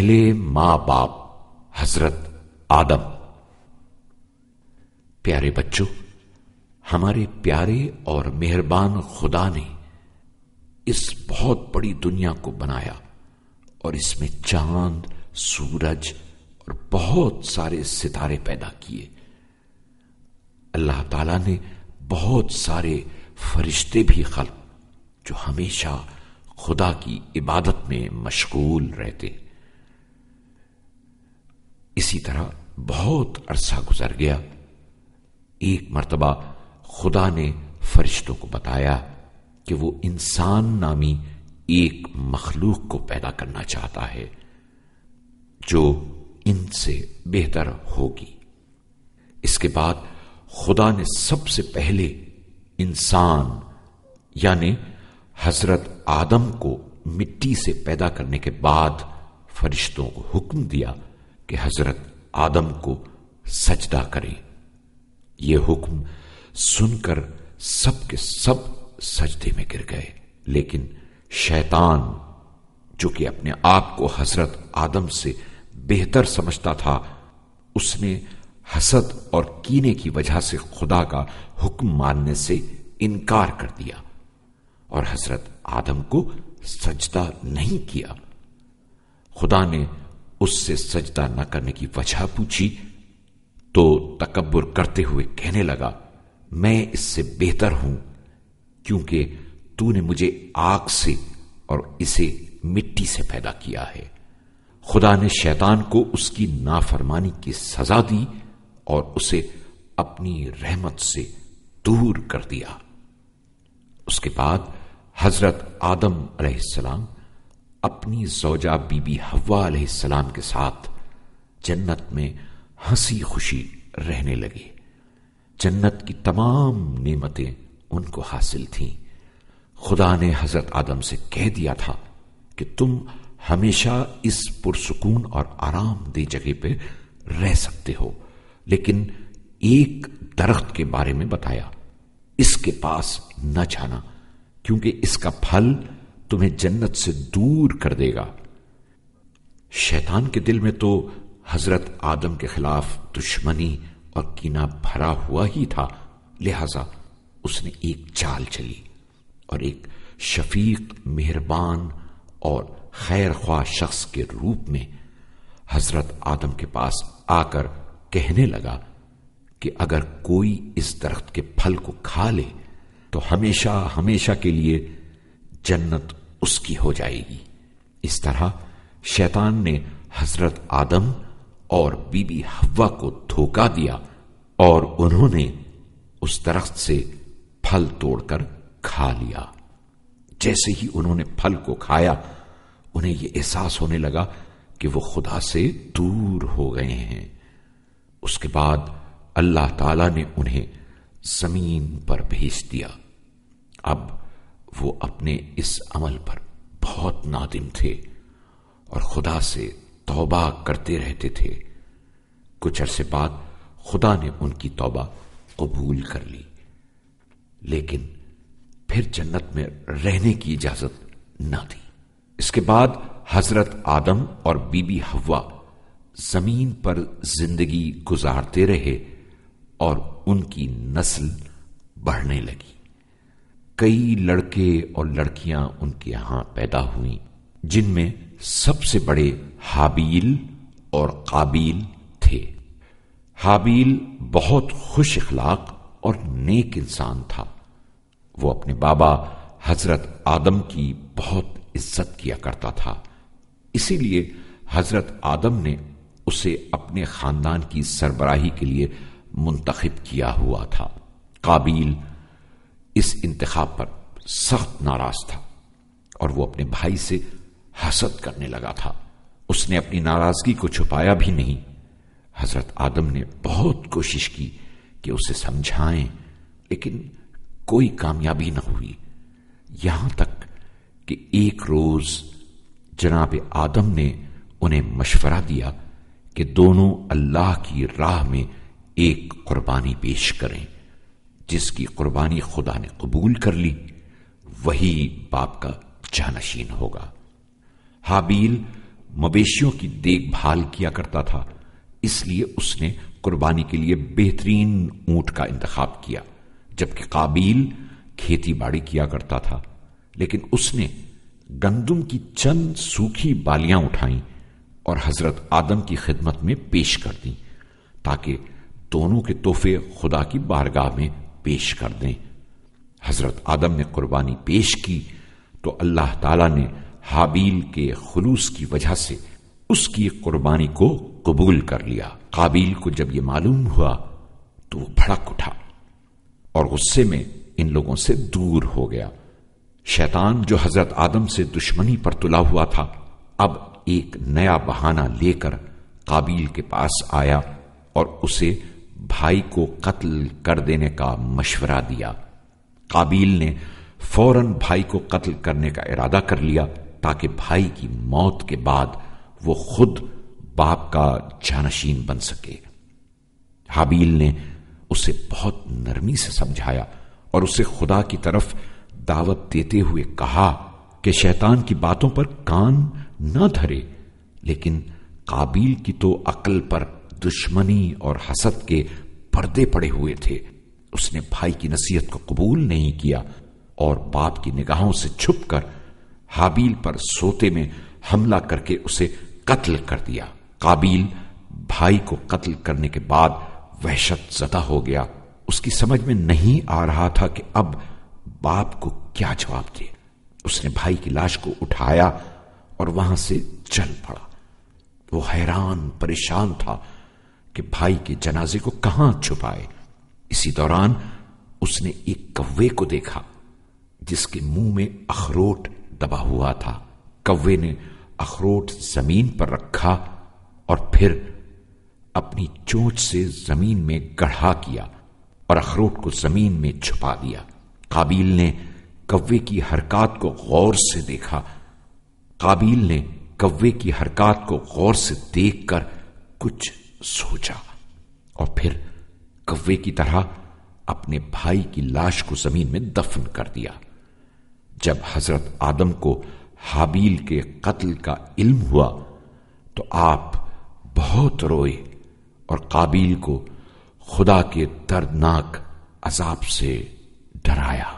پہلے ماں باپ حضرت آدم۔ پیارے بچوں، ہمارے پیارے اور مہربان خدا نے اس بہت بڑی دنیا کو بنایا اور اس میں چاند، سورج اور بہت سارے ستارے پیدا کیے۔ اللہ تعالیٰ نے بہت سارے فرشتے بھی خلق جو ہمیشہ خدا کی عبادت میں مشغول رہتے۔ اسی طرح بہت عرصہ گزر گیا۔ ایک مرتبہ خدا نے فرشتوں کو بتایا کہ وہ انسان نامی ایک مخلوق کو پیدا کرنا چاہتا ہے جو ان سے بہتر ہوگی۔ اس کے بعد خدا نے سب سے پہلے انسان یعنی حضرت آدم کو مٹی سے پیدا کرنے کے بعد فرشتوں کو حکم دیا کہ حضرت آدم کو سجدہ کریں۔ یہ حکم سن کر سب کے سب سجدے میں گر گئے، لیکن شیطان جو کہ اپنے آپ کو حضرت آدم سے بہتر سمجھتا تھا، اس نے حسد اور کینے کی وجہ سے خدا کا حکم ماننے سے انکار کر دیا اور حضرت آدم کو سجدہ نہیں کیا۔ خدا نے اس سے سجدہ نہ کرنے کی وجہ پوچھی تو تکبر کرتے ہوئے کہنے لگا، میں اس سے بہتر ہوں کیونکہ تو نے مجھے آگ سے اور اسے مٹی سے پیدا کیا ہے۔ خدا نے شیطان کو اس کی نافرمانی کی سزا دی اور اسے اپنی رحمت سے دور کر دیا۔ اس کے بعد حضرت آدم علیہ السلام اپنی زوجہ بی بی حوا علیہ السلام کے ساتھ جنت میں ہنسی خوشی رہنے لگے۔ جنت کی تمام نعمتیں ان کو حاصل تھیں۔ خدا نے حضرت آدم سے کہہ دیا تھا کہ تم ہمیشہ اس پرسکون اور آرام دہ جگہ پہ رہ سکتے ہو، لیکن ایک درخت کے بارے میں بتایا، اس کے پاس نہ جانا کیونکہ اس کا پھل تمہیں جنت سے دور کر دے گا۔ شیطان کے دل میں تو حضرت آدم کے خلاف دشمنی اور کینہ بھرا ہوا ہی تھا، لہذا اس نے ایک چال چلی اور ایک شفیق، مہربان اور خیر خواہ شخص کے روپ میں حضرت آدم کے پاس آ کر کہنے لگا کہ اگر کوئی اس درخت کے پھل کو کھا لے تو ہمیشہ ہمیشہ کے لیے جنت اس کی ہو جائے گی۔ اس طرح شیطان نے حضرت آدم اور بی بی حوا کو دھوکا دیا اور انہوں نے اس درخت سے پھل توڑ کر کھا لیا۔ جیسے ہی انہوں نے پھل کو کھایا، انہیں یہ احساس ہونے لگا کہ وہ خدا سے دور ہو گئے ہیں۔ اس کے بعد اللہ تعالی نے انہیں زمین پر بھیج دیا۔ اب وہ اپنے اس عمل پر بہت نادم تھے اور خدا سے توبہ کرتے رہتے تھے۔ کچھ عرصے بعد خدا نے ان کی توبہ قبول کر لی، لیکن پھر جنت میں رہنے کی اجازت نہ دی۔ اس کے بعد حضرت آدم اور بی بی حوا زمین پر زندگی گزارتے رہے اور ان کی نسل بڑھنے لگی۔ کئی لڑکے اور لڑکیاں ان کے ہاں پیدا ہوئیں، جن میں سب سے بڑے حابیل اور قابیل تھے۔ حابیل بہت خوش اخلاق اور نیک انسان تھا۔ وہ اپنے بابا حضرت آدم کی بہت عزت کیا کرتا تھا، اسی لیے حضرت آدم نے اسے اپنے خاندان کی سربراہی کے لیے منتخب کیا ہوا تھا۔ قابیل اس انتخاب پر سخت ناراض تھا اور وہ اپنے بھائی سے حسد کرنے لگا تھا۔ اس نے اپنی ناراضگی کو چھپایا بھی نہیں۔ حضرت آدم نے بہت کوشش کی کہ اسے سمجھائیں، لیکن کوئی کامیابی نہ ہوئی، یہاں تک کہ ایک روز جناب آدم نے انہیں مشورہ دیا کہ دونوں اللہ کی راہ میں ایک قربانی پیش کریں۔ جس کی قربانی خدا نے قبول کر لی وہی باپ کا جانشین ہوگا۔ حابیل مویشیوں کی دیکھ بھال کیا کرتا تھا، اس لیے اس نے قربانی کے لیے بہترین اونٹ کا انتخاب کیا، جبکہ قابیل کھیتی باڑی کیا کرتا تھا، لیکن اس نے گندم کی چند سوکھی بالیاں اٹھائیں اور حضرت آدم کی خدمت میں پیش کر دیں تاکہ دونوں کے تحفے خدا کی بارگاہ میں پیش کر دیں۔ حضرت آدم نے قربانی پیش کی تو اللہ تعالی نے حابیل کے خلوص کی وجہ سے اس کی قربانی کو قبول کر لیا۔ قابیل کو جب یہ معلوم ہوا تو وہ بھڑک اٹھا اور غصے میں ان لوگوں سے دور ہو گیا۔ شیطان جو حضرت آدم سے دشمنی پر تلا ہوا تھا، اب ایک نیا بہانہ لے کر قابیل کے پاس آیا اور اسے بھائی کو قتل کر دینے کا مشورہ دیا۔ قابیل نے فوراً بھائی کو قتل کرنے کا ارادہ کر لیا تاکہ بھائی کی موت کے بعد وہ خود باپ کا جانشین بن سکے۔ حابیل نے اسے بہت نرمی سے سمجھایا اور اسے خدا کی طرف دعوت دیتے ہوئے کہا کہ شیطان کی باتوں پر کان نہ دھرے، لیکن قابیل کی تو عقل پر دشمنی اور حسد کے پردے پڑے ہوئے تھے۔ اس نے بھائی کی نصیحت کو قبول نہیں کیا اور باپ کی نگاہوں سے چھپ کر حابیل پر سوتے میں حملہ کر کے اسے قتل کر دیا۔ قابیل بھائی کو قتل کرنے کے بعد وحشت زدہ ہو گیا۔ اس کی سمجھ میں نہیں آ رہا تھا کہ اب باپ کو کیا جواب دے۔ اس نے بھائی کی لاش کو اٹھایا اور وہاں سے چل پڑا۔ وہ حیران پریشان تھا کہ بھائی کے جنازے کو کہاں چھپائے۔ اسی دوران اس نے ایک کوے کو دیکھا جس کے منہ میں اخروٹ دبا ہوا تھا۔ کوے نے اخروٹ زمین پر رکھا اور پھر اپنی چونچ سے زمین میں گڑھا کیا اور اخروٹ کو زمین میں چھپا دیا۔ قابیل نے کوے کی حرکات کو غور سے دیکھا۔ قابیل نے کوے کی حرکات کو غور سے دیکھ کر کچھ سوچا اور پھر کوے کی طرح اپنے بھائی کی لاش کو زمین میں دفن کر دیا۔ جب حضرت آدم کو حابیل کے قتل کا علم ہوا تو آپ بہت روئے اور قابیل کو خدا کے دردناک عذاب سے ڈرایا۔